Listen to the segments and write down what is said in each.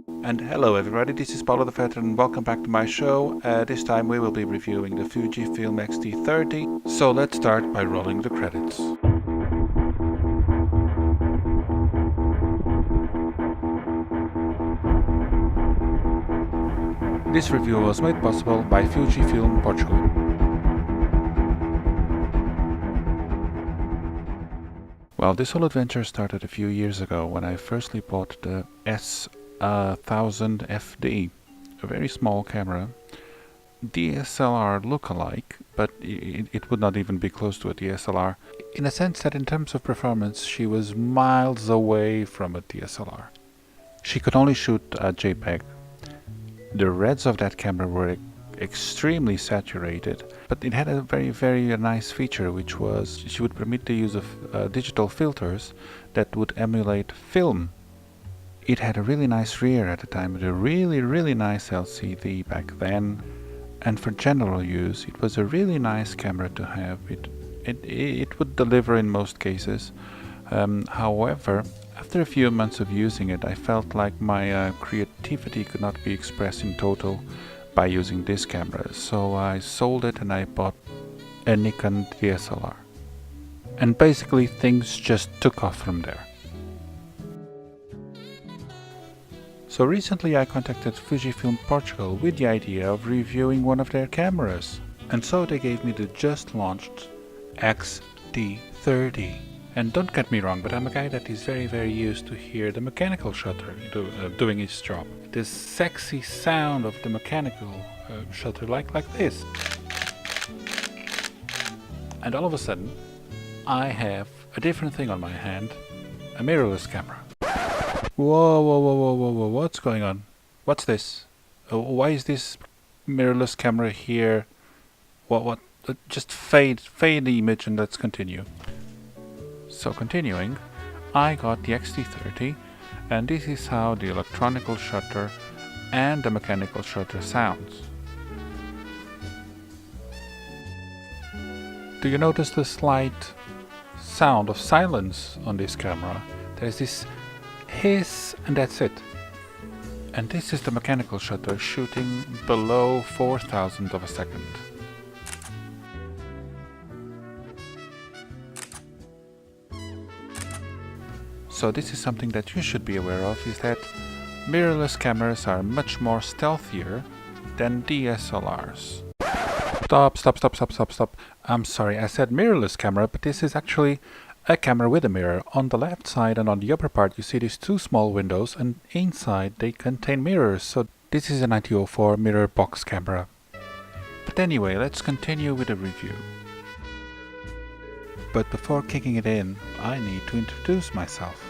And hello everybody, this is Paulo the Veteran and welcome back to my show. This time we will be reviewing the Fujifilm X-T30. So let's start by rolling the credits. This review was made possible by Fujifilm Portugal. Well, this whole adventure started a few years ago when I firstly bought the S1000 FD, a very small camera, DSLR look-alike, but it would not even be close to a DSLR, in a sense that in terms of performance she was miles away from a DSLR. She could only shoot a JPEG. The reds of that camera were extremely saturated, but it had a very nice feature, which was she would permit the use of digital filters that would emulate film. It had a really nice rear at the time, with a really nice LCD back then, and for general use it was a really nice camera to have. It would deliver in most cases. However, after a few months of using it, I felt like my creativity could not be expressed in total by using this camera, so I sold it and I bought a Nikon DSLR. And basically things just took off from there. So recently I contacted Fujifilm Portugal with the idea of reviewing one of their cameras. And so they gave me the just launched X-T30. And don't get me wrong, but I'm a guy that is very used to hear the mechanical shutter doing its job. This sexy sound of the mechanical shutter like this. And all of a sudden, I have a different thing on my hand, a mirrorless camera. Whoa, what's going on? What's this? Why is this mirrorless camera here? What? Just fade the image and let's continue. So continuing, I got the X-T30, and this is how the electronical shutter and the mechanical shutter sounds. Do you notice the slight sound of silence on this camera? There's this hiss and that's it. And this is the mechanical shutter shooting below 4,000 of a second. So this is something that you should be aware of, is that mirrorless cameras are much more stealthier than DSLRs. Stop. I'm sorry, I said mirrorless camera, but this is actually a camera with a mirror. On the left side and on the upper part you see these two small windows, and inside they contain mirrors, so this is a 1904 mirror box camera. But anyway, let's continue with the review. But before kicking it in, I need to introduce myself.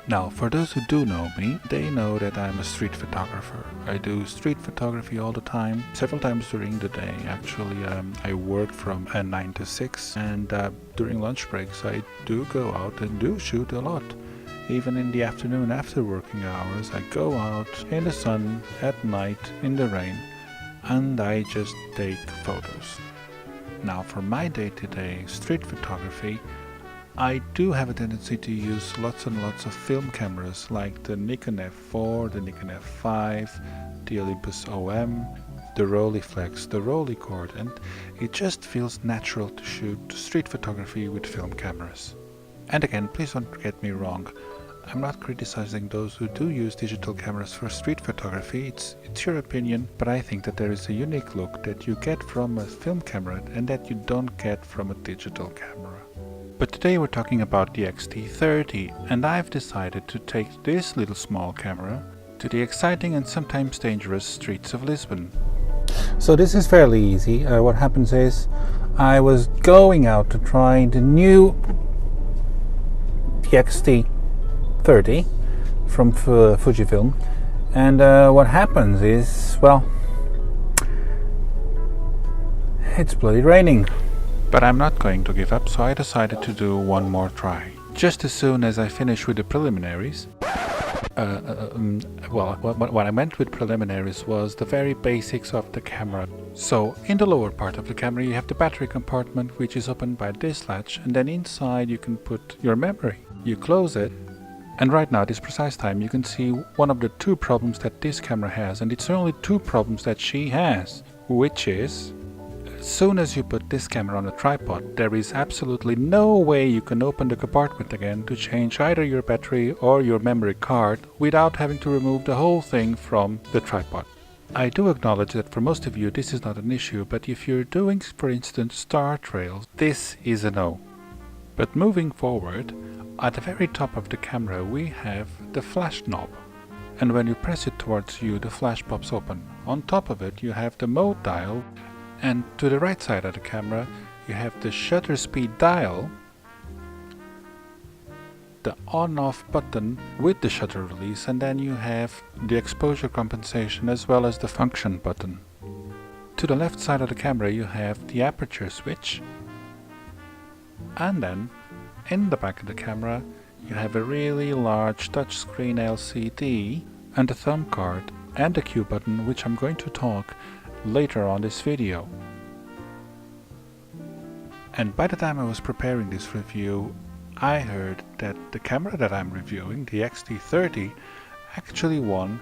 Now, for those who do know me, they know that I'm a street photographer. I do street photography all the time, several times during the day. Actually, I work from 9 to 6, and during lunch breaks I do go out and do shoot a lot. Even in the afternoon after working hours, I go out in the sun, at night, in the rain, and I just take photos. Now, for my day-to-day street photography, I do have a tendency to use lots and lots of film cameras like the Nikon F4, the Nikon F5, the Olympus OM, the Rolleiflex, the Rolleicord, and it just feels natural to shoot street photography with film cameras. And again, please don't get me wrong, I'm not criticizing those who do use digital cameras for street photography, it's your opinion, but I think that there is a unique look that you get from a film camera and that you don't get from a digital camera. But today we're talking about the X-T30, and I've decided to take this little small camera to the exciting and sometimes dangerous streets of Lisbon. So this is fairly easy. What happens is I was going out to try the new X-T30 from Fujifilm, and what happens is, well, it's bloody raining. But I'm not going to give up, so I decided to do one more try. Just as soon as I finished with the preliminaries, well, what I meant with preliminaries was the very basics of the camera. So, in the lower part of the camera you have the battery compartment, which is opened by this latch, and then inside you can put your memory. You close it, And right now, at this precise time, you can see one of the two problems that this camera has, and it's only two problems that she has, which is, as soon as you put this camera on a tripod, there is absolutely no way you can open the compartment again to change either your battery or your memory card without having to remove the whole thing from the tripod. I do acknowledge that for most of you this is not an issue, but if you're doing, for instance, star trails, this is a no. But moving forward, at the very top of the camera we have the flash knob, and when you press it towards you the flash pops open. On top of it you have the mode dial, and to the right side of the camera you have the shutter speed dial, the on-off button with the shutter release, and then you have the exposure compensation as well as the function button. To the left side of the camera you have the aperture switch, and then in the back of the camera you have a really large touchscreen LCD and a thumb card and a Q button, which I'm going to talk later on this video. And by the time I was preparing this review, I heard that the camera that I'm reviewing, the X-T30, actually won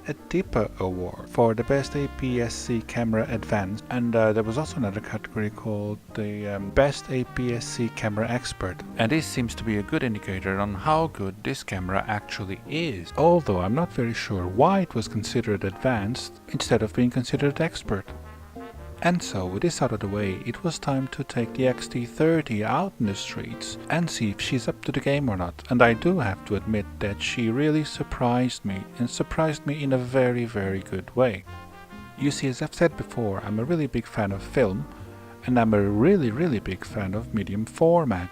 a DIPA award for the best APS-C camera advanced, and there was also another category called the best APS-C camera expert, and this seems to be a good indicator on how good this camera actually is, although I'm not very sure why it was considered advanced instead of being considered expert. And so, with this out of the way, it was time to take the X-T30 out in the streets and see if she's up to the game or not. And I do have to admit that she really surprised me, and surprised me in a very, very good way. You see, as I've said before, I'm a really big fan of film, and I'm a really, really big fan of medium format.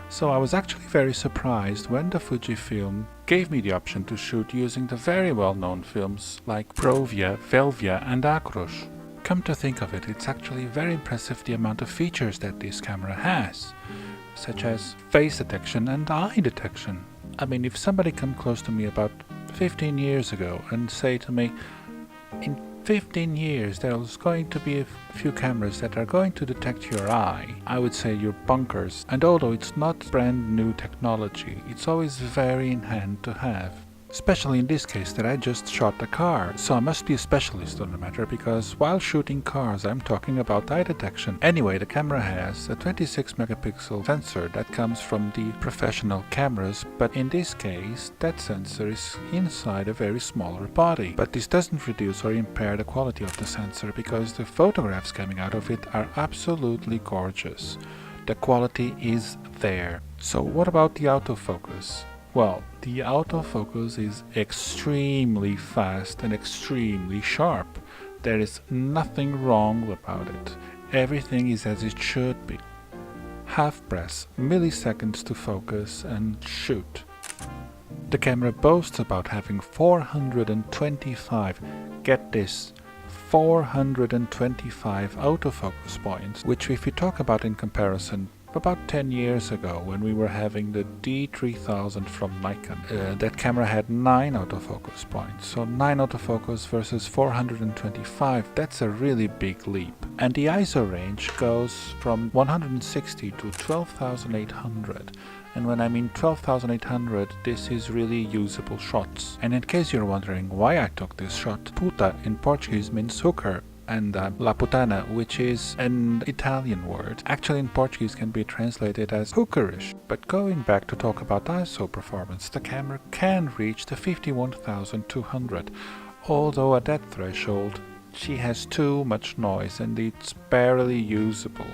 So I was actually very surprised when the Fujifilm gave me the option to shoot using the very well-known films like Brovia, Velvia and Acros. Come to think of it, it's actually very impressive the amount of features that this camera has, such as face detection and eye detection. I mean, if somebody come close to me about 15 years ago and say to me, in 15 years there's going to be a few cameras that are going to detect your eye, I would say you're bonkers. And although it's not brand new technology, it's always very in hand to have. Especially in this case that I just shot a car, so I must be a specialist on the matter, because while shooting cars I'm talking about eye detection. Anyway, the camera has a 26 megapixel sensor that comes from the professional cameras, but in this case that sensor is inside a very smaller body. But this doesn't reduce or impair the quality of the sensor, because the photographs coming out of it are absolutely gorgeous. The quality is there. So what about the autofocus? Well, the autofocus is extremely fast and extremely sharp. There is nothing wrong about it. Everything is as it should be. Half press, milliseconds to focus and shoot. The camera boasts about having 425, get this, 425 autofocus points, which if you talk about in comparison, about 10 years ago when we were having the D3000 from Nikon, that camera had 9 autofocus points. So 9 autofocus versus 425, that's a really big leap. And the ISO range goes from 160 to 12,800. And when I mean 12,800, this is really usable shots. And in case you're wondering why I took this shot, puta in Portuguese means hooker, and la putana, which is an Italian word, actually in Portuguese can be translated as hookerish. But going back to talk about ISO performance, the camera can reach the 51,200, although at that threshold she has too much noise and it's barely usable.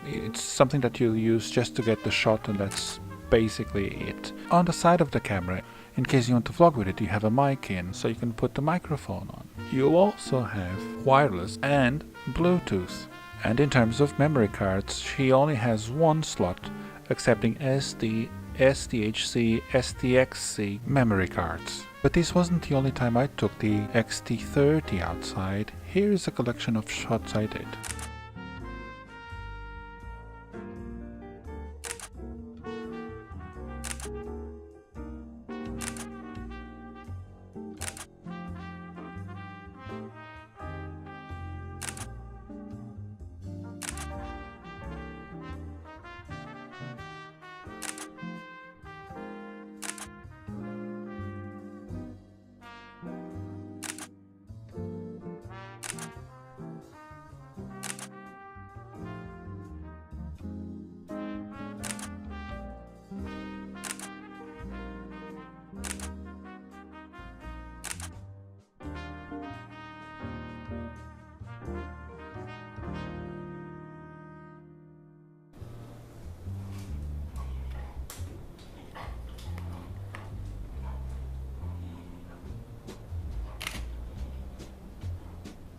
It's something that you'll use just to get the shot, and that's basically it. On the side of the camera, in case you want to vlog with it, you have a mic in, so you can put the microphone on. You also have wireless and Bluetooth. And in terms of memory cards, she only has one slot, accepting SD, SDHC, SDXC memory cards. But this wasn't the only time I took the X-T30 outside. Here is a collection of shots I did.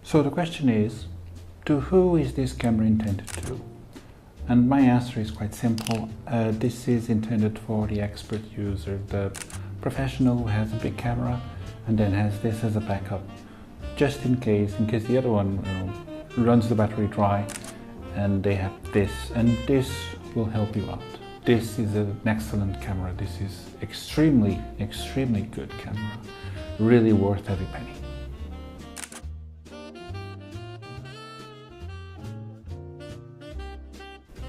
So the question is, to who is this camera intended to? And my answer is quite simple. This is intended for the expert user, the professional who has a big camera and then has this as a backup, just in case the other one runs the battery dry, and they have this, and this will help you out. This is an excellent camera. This is extremely good camera, really worth every penny.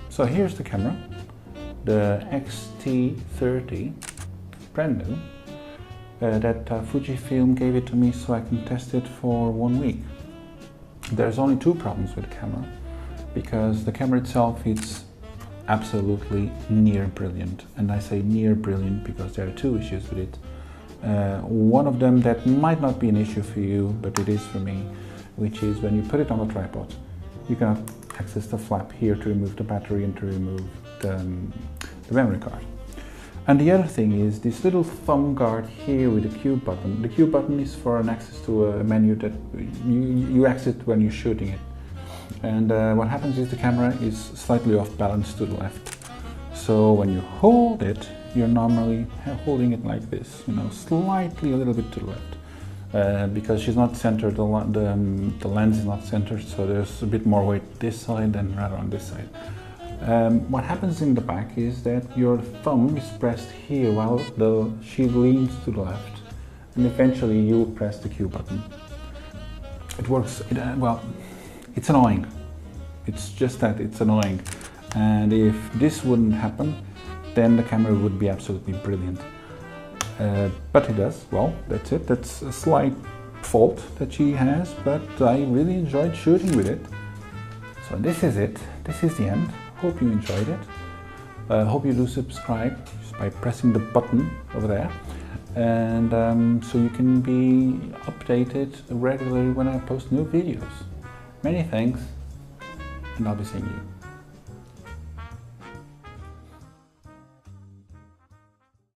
So here's the camera, the X-T30, brand new, that Fujifilm gave it to me so I can test it for 1 week. There's only 2 problems with the camera, because the camera itself is absolutely near brilliant, and I say near brilliant because there are 2 issues with it. One of them that might not be an issue for you, but it is for me, which is when you put it on a tripod, you cannot access the flap here to remove the battery and to remove the memory card. And the other thing is this little thumb guard here with the Q button. The Q button is for an access to a menu that you exit when you're shooting it. And what happens is the camera is slightly off balance to the left. So when you hold it, you're normally holding it like this, slightly a little bit to the left. Because she's not centered, the lens is not centered, so there's a bit more weight this side than rather on this side. What happens in the back is that your thumb is pressed here while she leans to the left, and eventually you will press the Q button. It works, well, it's annoying. It's just that it's annoying. And if this wouldn't happen, then the camera would be absolutely brilliant. But it does. Well, that's it. That's a slight fault that she has, but I really enjoyed shooting with it. So this is it. This is the end. Hope you enjoyed it. Hope you do subscribe just by pressing the button over there. And so you can be updated regularly when I post new videos. Many thanks, and I'll be seeing you.